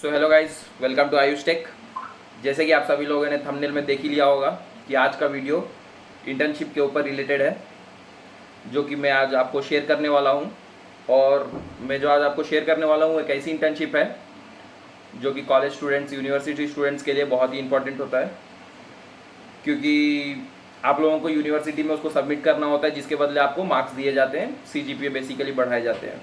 So hello guys, welcome to Ayush tech. जैसे कि आप सभी लोगों ने थंबनेल में देख ही लिया होगा कि आज का वीडियो इंटर्नशिप के ऊपर रिलेटेड है, जो कि मैं आज आपको शेयर करने वाला हूं। और मैं जो आज आपको शेयर करने वाला हूं एक ऐसी इंटर्नशिप है जो कि कॉलेज स्टूडेंट्स, यूनिवर्सिटी स्टूडेंट्स के लिए बहुत ही इंपॉर्टेंट होता है, क्योंकि आप लोगों को यूनिवर्सिटी में उसको सबमिट करना होता है, जिसके बदले आपको मार्क्स दिए जाते हैं, CGPA बेसिकली बढ़ाए जाते हैं।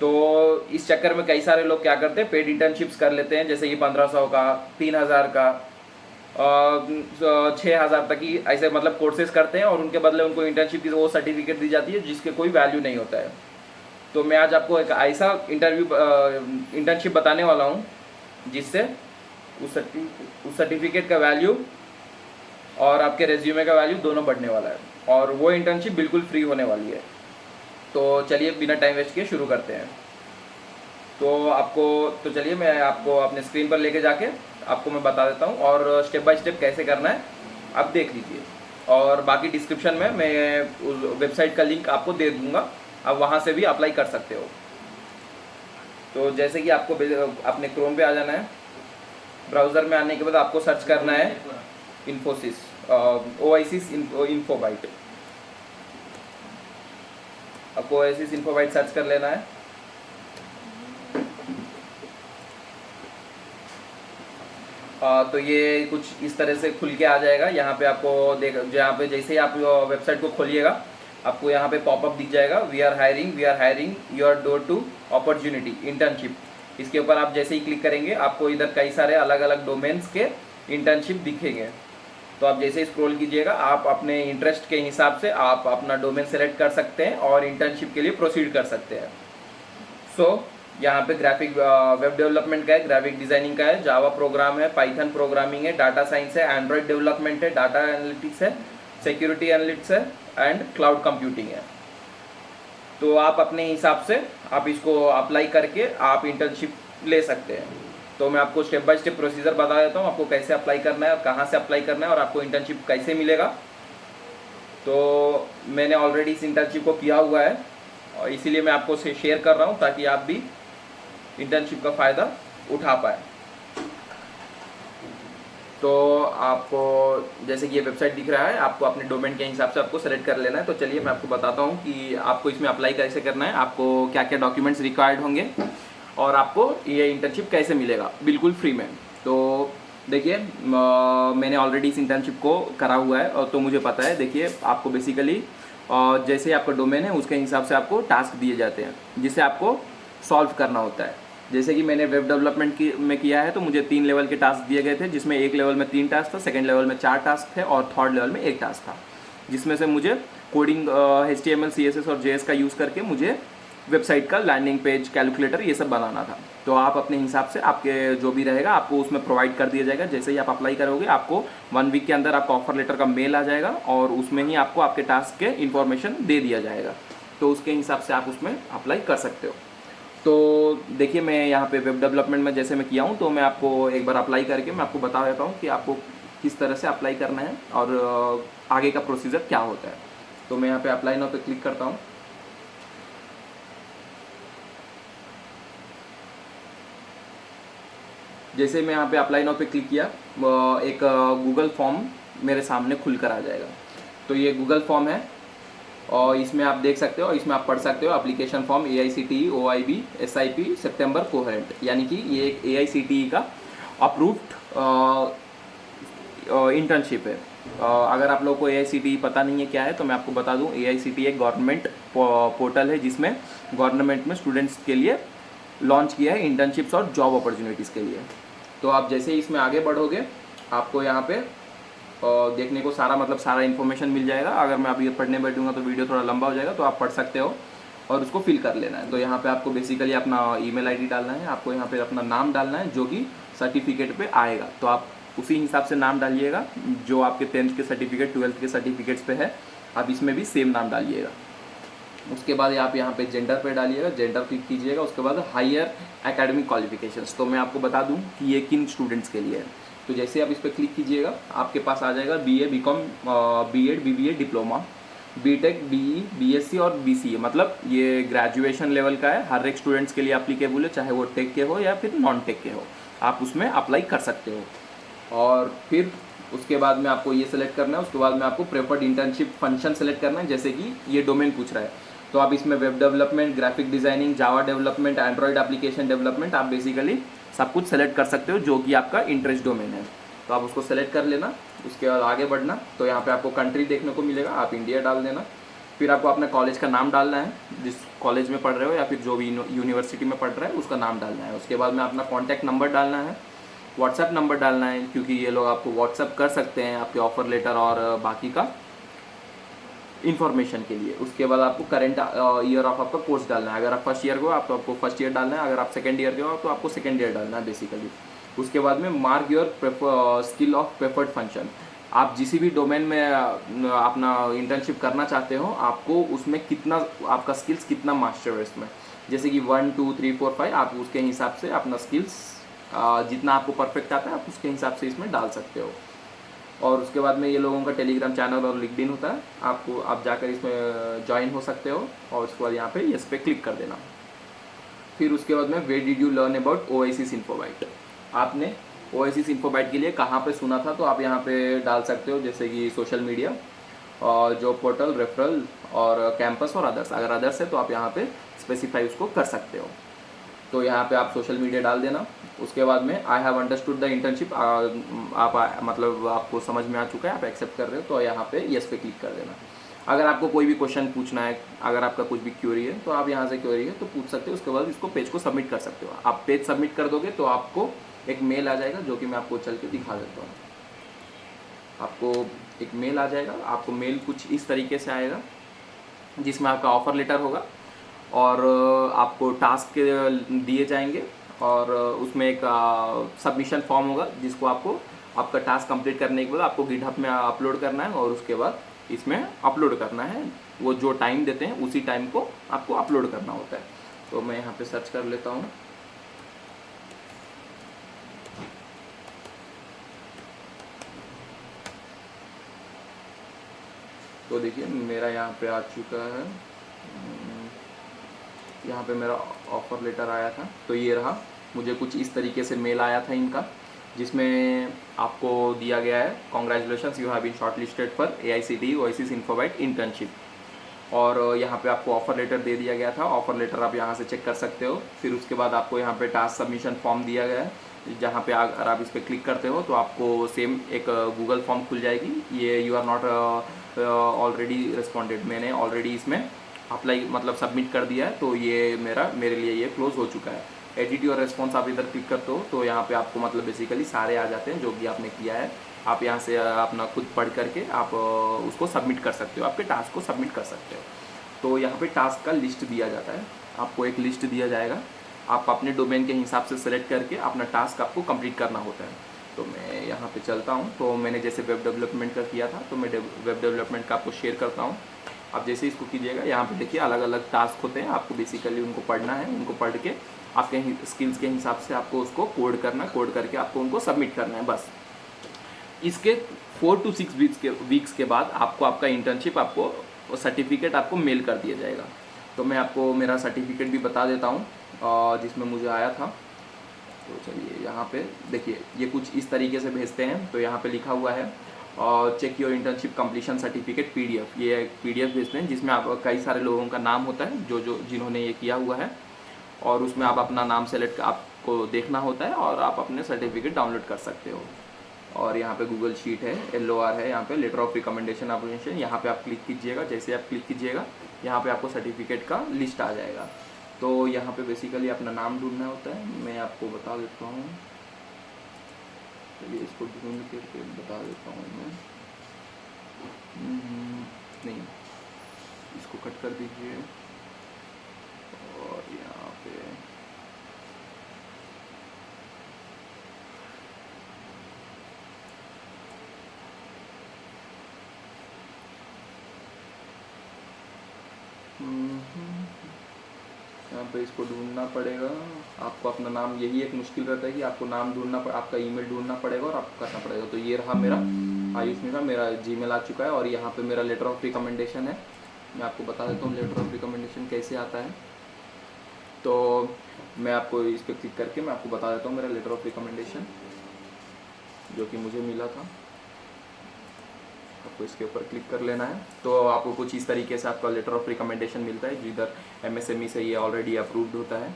तो इस चक्कर में कई सारे लोग क्या करते हैं, पेड इंटर्नशिप्स कर लेते हैं, जैसे कि 1500 का, 3000 का, 6000 तक की ऐसे मतलब कोर्सेज करते हैं, और उनके बदले उनको इंटर्नशिप की वो सर्टिफिकेट दी जाती है जिसके कोई वैल्यू नहीं होता है। तो मैं आज आपको एक ऐसा इंटर्नशिप बताने वाला हूँ जिससे उस सर्टिफिकेट का वैल्यू और आपके रेज्यूमे का वैल्यू दोनों बढ़ने वाला है, और वो इंटर्नशिप बिल्कुल फ्री होने वाली है। तो चलिए बिना टाइम वेस्ट किए शुरू करते हैं। तो चलिए मैं आपको अपने स्क्रीन पर लेके जाके आपको मैं बता देता हूँ, और स्टेप बाय स्टेप कैसे करना है आप देख लीजिए। और बाकी डिस्क्रिप्शन में मैं उस वेबसाइट का लिंक आपको दे दूँगा, आप वहाँ से भी अप्लाई कर सकते हो। तो जैसे कि आपको अपने क्रोम पे आ जाना है। ब्राउज़र में आने के बाद आपको सर्च करना है इन्फोसिस, ओएसिस इन्फोबाइट। आपको ओएसिस इन्फोबाइट सर्च कर लेना है। तो ये कुछ इस तरह से खुल के आ जाएगा। यहाँ पे आपको जहाँ पे जैसे ही आप वेबसाइट को खोलिएगा, आपको यहाँ पे पॉपअप दिख जाएगा, we are hiring your door to opportunity internship. इसके ऊपर आप जैसे ही क्लिक करेंगे, आपको इधर कई सारे अलग अलग डोमेन्स के इंटर्नशिप दिखेंगे। तो आप जैसे ही स्क्रॉल कीजिएगा, आप अपने इंटरेस्ट के हिसाब से आप अपना डोमेन सेलेक्ट कर सकते हैं और इंटर्नशिप के लिए प्रोसीड कर सकते हैं। यहाँ पे ग्राफिक वेब डेवलपमेंट का है, ग्राफिक डिजाइनिंग का है, जावा प्रोग्राम है, पाइथन प्रोग्रामिंग है, डाटा साइंस है, एंड्रॉयड डेवलपमेंट है, डाटा एनालिटिक्स है, सिक्योरिटी एनालिटिक्स है, एंड क्लाउड कंप्यूटिंग है। तो आप अपने हिसाब से आप इसको अप्लाई करके आप इंटर्नशिप ले सकते हैं। तो मैं आपको स्टेप बाय स्टेप प्रोसीजर बता देता हूँ, आपको कैसे अप्लाई करना है और कहाँ से अप्लाई करना है और आपको इंटर्नशिप कैसे मिलेगा। तो मैंने ऑलरेडी इस इंटर्नशिप को किया हुआ है, और इसीलिए मैं आपको शेयर कर रहा हूँ ताकि आप भी इंटर्नशिप का फ़ायदा उठा पाए। तो आपको जैसे कि ये वेबसाइट दिख रहा है, आपको अपने डोमेन के हिसाब से आपको सेलेक्ट कर लेना है। तो चलिए मैं आपको बताता हूँ कि आपको इसमें अप्लाई कैसे करना है, आपको क्या क्या डॉक्यूमेंट्स रिक्वायर्ड होंगे, और आपको ये इंटर्नशिप कैसे मिलेगा बिल्कुल फ्री में। तो देखिए, मैंने ऑलरेडी इस इंटर्नशिप को करा हुआ है, और तो मुझे पता है। देखिए, आपको बेसिकली जैसे आपका डोमेन है उसके हिसाब से आपको टास्क दिए जाते हैं, जिसे आपको सॉल्व करना होता है। जैसे कि मैंने वेब डेवलपमेंट में किया है, तो मुझे 3 लेवल के टास्क दिए गए थे, जिसमें एक लेवल में 3 टास्क था, सेकंड लेवल में 4 टास्क थे, और थर्ड लेवल में 1 टास्क था, जिसमें से मुझे कोडिंग HTML CSS और JS का यूज़ करके मुझे वेबसाइट का लैंडिंग पेज, कैलकुलेटर, ये सब बनाना था। तो आप अपने हिसाब से आपके जो भी रहेगा आपको उसमें प्रोवाइड कर दिया जाएगा। जैसे ही आप अप्लाई करोगे, आपको 1 वीक के अंदर आपका ऑफर लेटर का मेल आ जाएगा, और उसमें ही आपको आपके टास्क के इन्फॉर्मेशन दे दिया जाएगा। तो उसके हिसाब से आप उसमें अप्लाई कर सकते हो। तो देखिए, मैं यहाँ पे वेब डेवलपमेंट में जैसे मैं किया हूँ, तो मैं आपको एक बार अप्लाई करके मैं आपको बता देता हूँ कि आपको किस तरह से अप्लाई करना है और आगे का प्रोसीजर क्या होता है। तो मैं यहाँ पे अप्लाई नाउ पे क्लिक करता हूँ। जैसे मैं यहाँ पे अप्लाई नाउ पे क्लिक किया, एक गूगल फॉर्म मेरे सामने खुल कर आ जाएगा। तो ये गूगल फॉर्म है, और इसमें आप देख सकते हो, इसमें आप पढ़ सकते हो application form AICTE OIB SIP सितंबर कोहेरेंट, यानी कि ये एक AICTE का अप्रूव्ड इंटर्नशिप है। अगर आप लोगों को AICTE पता नहीं है क्या है, तो मैं आपको बता दूं, AICTE एक गवर्नमेंट पोर्टल है, जिसमें गवर्नमेंट में स्टूडेंट्स के लिए लॉन्च किया है इंटर्नशिप्स और जॉब अपॉर्चुनिटीज़ के लिए। तो आप जैसे ही इसमें आगे बढ़ोगे, आपको यहाँ पे देखने को सारा इन्फॉर्मेशन मिल जाएगा। अगर मैं अभी पढ़ने बैठूंगा तो वीडियो थोड़ा लंबा हो जाएगा, तो आप पढ़ सकते हो और उसको फिल कर लेना है। तो यहाँ पे आपको बेसिकली अपना ईमेल आईडी डालना है, आपको यहाँ पे अपना नाम डालना है जो कि सर्टिफिकेट पे आएगा। तो आप उसी हिसाब से नाम डालिएगा जो आपके 10th के सर्टिफिकेट, 12th के सर्टिफिकेट्स पे है, आप इसमें भी सेम नाम डालिएगा। उसके बाद आप यहाँ पे जेंडर पे डालिएगा, जेंडर क्लिक कीजिएगा। उसके बाद हायर एकेडमिक क्वालिफिकेशंस, तो मैं आपको बता दूँ कि ये किन स्टूडेंट्स के लिए है। तो जैसे आप इस पर क्लिक कीजिएगा, आपके पास आ जाएगा BA BCom BEd BBA diploma, BTech, BE, BSc और बीसीए, मतलब ये ग्रेजुएशन लेवल का है, हर एक स्टूडेंट्स के लिए एप्लीकेबल है, चाहे वो टेक के हो या फिर नॉन टेक के हो, आप उसमें अप्लाई कर सकते हो। और फिर उसके बाद में आपको ये सेलेक्ट करना है, उसके बाद में आपको प्रेफर्ड इंटर्नशिप फंक्शन सेलेक्ट करना है, जैसे कि ये डोमेन पूछ रहा है, तो आप इसमें web development, graphic designing, Java development, Android application development, आप बेसिकली सब कुछ सेलेक्ट कर सकते हो जो कि आपका इंटरेस्ट डोमेन है, तो आप उसको सेलेक्ट कर लेना। उसके बाद आगे बढ़ना, तो यहाँ पे आपको कंट्री देखने को मिलेगा, आप इंडिया डाल देना। फिर आपको अपने कॉलेज का नाम डालना है, जिस कॉलेज में पढ़ रहे हो या फिर जो भी यूनिवर्सिटी में पढ़ रहा है उसका नाम डालना है। उसके बाद में अपना कॉन्टैक्ट नंबर डालना है, व्हाट्सएप नंबर डालना है, क्योंकि ये लोग आपको व्हाट्सएप कर सकते हैं आपके ऑफर लेटर और बाकी का इन्फॉर्मेशन के लिए। उसके बाद आपको करंट ईयर ऑफ आपका कोर्स डालना है, अगर आप फर्स्ट ईयर के हो आप तो आपको फर्स्ट ईयर डालना है, अगर आप सेकंड ईयर के हो तो आपको सेकंड ईयर डालना है बेसिकली। उसके बाद में mark your skill of preferred function, आप जिस भी डोमेन में अपना इंटर्नशिप करना चाहते हो, आपको उसमें कितना आपका स्किल्स कितना मास्टर है इसमें, जैसे कि 1 2 3 4 5, आप उसके हिसाब से अपना स्किल्स जितना आपको परफेक्ट आता है आप उसके हिसाब से इसमें डाल सकते हो। और उसके बाद में ये लोगों का टेलीग्राम चैनल और लिंक्डइन होता है, आपको आप जाकर इसमें ज्वाइन हो सकते हो, और उसके बाद यहाँ पे यस पे क्लिक कर देना। फिर उसके बाद में where did you learn about Oasis Infobyte, आपने ओएसिस इन्फोबाइट के लिए कहाँ पे सुना था, तो आप यहाँ पे डाल सकते हो, जैसे कि सोशल मीडिया और जॉब पोर्टल, रेफरल और कैंपस और अदर्स, अगर अदर्स है तो आप यहाँ पे स्पेसिफाई उसको कर सकते हो, तो यहाँ पे आप सोशल मीडिया डाल देना। उसके बाद में I have understood the internship, आप मतलब आपको समझ में आ चुका है, आप एक्सेप्ट कर रहे हो, तो यहाँ पे यस पे क्लिक कर देना। अगर आपको कोई भी क्वेश्चन पूछना है, अगर आपका कुछ भी क्वेरी है तो आप यहाँ से क्वेरी है तो पूछ सकते हो, उसके बाद इसको पेज को सबमिट कर सकते हो। आप पेज सबमिट कर दोगे तो आपको एक मेल आ जाएगा, जो कि मैं आपको चल के दिखा देता हूँ। आपको एक मेल आ जाएगा, आपको मेल कुछ इस तरीके से आएगा, जिसमें आपका ऑफर लेटर होगा और आपको टास्क दिए जाएंगे, और उसमें एक सबमिशन फॉर्म होगा, जिसको आपको आपका टास्क कंप्लीट करने के बाद आपको गिटहब में अपलोड करना है, और उसके बाद इसमें अपलोड करना है। वो जो टाइम देते हैं उसी टाइम को आपको अपलोड करना होता है। तो मैं यहाँ पे सर्च कर लेता हूँ। तो देखिए मेरा यहाँ पे आ चुका है, यहाँ पे मेरा ऑफ़र लेटर आया था, तो ये रहा। मुझे कुछ इस तरीके से मेल आया था इनका, जिसमें आपको दिया गया है congratulations you have been shortlisted for AICTE Oasis Infobyte internship, और यहाँ पे आपको ऑफ़र लेटर दे दिया गया था। ऑफ़र लेटर आप यहाँ से चेक कर सकते हो। फिर उसके बाद आपको यहाँ पे टास्क सबमिशन फॉर्म दिया गया है, जहाँ पे अगर आप इस पर क्लिक करते हो तो आपको सेम एक गूगल फॉर्म खुल जाएगी। ये you are not already responded, मैंने ऑलरेडी इसमें अप्लाई मतलब सबमिट कर दिया है, तो ये मेरे लिए ये क्लोज हो चुका है। एडिट योर रेस्पॉन्स आप इधर क्लिक करते हो तो यहाँ पे आपको मतलब बेसिकली सारे आ जाते हैं जो भी आपने किया है। आप यहाँ से अपना खुद पढ़ करके आप उसको सबमिट कर सकते हो, आपके टास्क को सबमिट कर सकते हो। तो यहाँ पे टास्क का लिस्ट दिया जाता है, आपको एक लिस्ट दिया जाएगा, आप अपने डोमेन के हिसाब से सेलेक्ट करके अपना टास्क आपको कंप्लीट करना होता है। तो मैं यहाँ पे चलता हूँ, तो मैंने जैसे वेब डेवलपमेंट का किया था, तो मैं वेब डेवलपमेंट का आपको शेयर करता हूँ। आप जैसे इसको कीजिएगा, यहाँ पे देखिए अलग अलग टास्क होते हैं, आपको बेसिकली उनको पढ़ना है, उनको पढ़ के आपके स्किल्स के हिसाब से आपको उसको कोड करना है, कोड करके आपको उनको सबमिट करना है बस। इसके 4 to 6 वीक्स के बाद आपको आपका इंटर्नशिप आपको सर्टिफिकेट आपको मेल कर दिया जाएगा। तो मैं आपको मेरा सर्टिफिकेट भी बता देता हूँ जिसमें मुझे आया था। तो चलिए यहाँ पे देखिए, ये कुछ इस तरीके से भेजते हैं। तो यहाँ पे लिखा हुआ है check your internship completion certificate PDF, ये PDF भेजते हैं जिसमें आप कई सारे लोगों का नाम होता है जो जिन्होंने ये किया हुआ है, और उसमें आप अपना नाम सेलेक्ट आपको देखना होता है और आप अपने सर्टिफिकेट डाउनलोड कर सकते हो। और यहाँ पे गूगल शीट है, LOR है, यहाँ पे लेटर ऑफ रिकमेंडेशन एप्लीकेशन, यहाँ पे आप क्लिक कीजिएगा। जैसे आप क्लिक कीजिएगा यहाँ पे आपको सर्टिफिकेट का लिस्ट आ जाएगा। तो यहाँ पे बेसिकली अपना नाम ढूंढना होता है, मैं आपको बता देता हूँ। चलिए इसको ढूंढ के बता देता हूँ मैं। नहीं, इसको कट कर दीजिए और यहाँ पे यहाँ पे इसको ढूंढना पड़ेगा। आपको अपना नाम, यही एक मुश्किल रहता है कि आपको नाम ढूंढना, आपका ईमेल ढूंढना पड़ेगा और आपको करना पड़ेगा। तो ये रहा मेरा आयुष मिश्रा मेरा जीमेल आ चुका है और यहाँ पे मेरा लेटर ऑफ रिकमेंडेशन है। मैं आपको बता देता हूँ लेटर ऑफ रिकमेंडेशन कैसे आता है। तो मैं आपको इस पर क्लिक करके मैं आपको बता देता हूँ मेरा लेटर ऑफ रिकमेंडेशन जो कि मुझे मिला था। आपको इसके ऊपर क्लिक कर लेना है तो आपको कुछ इस तरीके से आपका लेटर ऑफ रिकमेंडेशन मिलता है, जिधर MSME से ये ऑलरेडी अप्रूव्ड होता है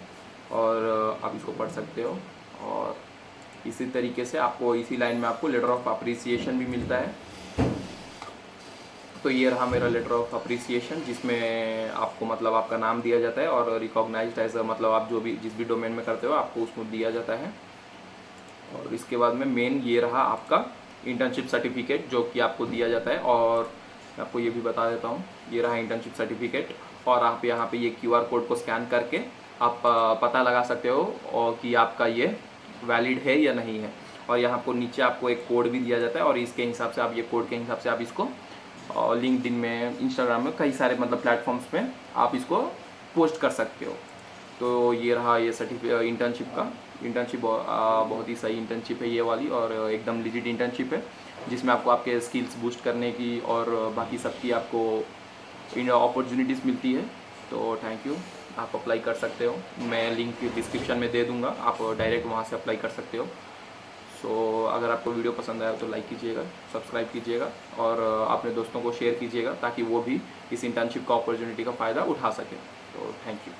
और आप इसको पढ़ सकते हो। और इसी तरीके से आपको इसी लाइन में आपको लेटर ऑफ अप्रिसिएशन भी मिलता है। तो ये रहा मेरा लेटर ऑफ अप्रिसिएशन, जिसमें आपको मतलब आपका नाम दिया जाता है और रिकॉग्नाइज्ड एज मतलब आप जो भी जिस भी डोमेन में करते हो आपको उसको दिया जाता है। और इसके बाद में मेन ये रहा आपका इंटर्नशिप सर्टिफिकेट जो कि आपको दिया जाता है। और मैं आपको ये भी बता देता हूँ, ये रहा इंटर्नशिप सर्टिफिकेट। और आप यहाँ पे ये QR कोड को स्कैन करके आप पता लगा सकते हो और कि आपका ये वैलिड है या नहीं है। और यहाँ को नीचे आपको एक कोड भी दिया जाता है और इसके हिसाब से आप ये कोड के हिसाब से आप इसको लिंक्डइन में, इंस्टाग्राम में, कई सारे मतलब प्लेटफॉर्म्स पे आप इसको पोस्ट कर सकते हो। तो ये रहा ये इंटर्नशिप का। इंटर्नशिप बहुत ही सही इंटर्नशिप है ये वाली और एकदम लिजिट इंटर्नशिप है, जिसमें आपको आपके स्किल्स बूस्ट करने की और बाकी सबकी आपको अपॉर्चुनिटीज़ मिलती है। तो थैंक यू, आप अप्लाई कर सकते हो। मैं लिंक डिस्क्रिप्शन में दे दूँगा, आप डायरेक्ट वहाँ से अप्लाई कर सकते हो। सो अगर आपको वीडियो पसंद आया तो लाइक कीजिएगा, सब्सक्राइब कीजिएगा और अपने दोस्तों को शेयर कीजिएगा ताकि वो भी इस इंटर्नशिप का अपॉर्चुनिटी का फ़ायदा उठा सकें। तो थैंक यू।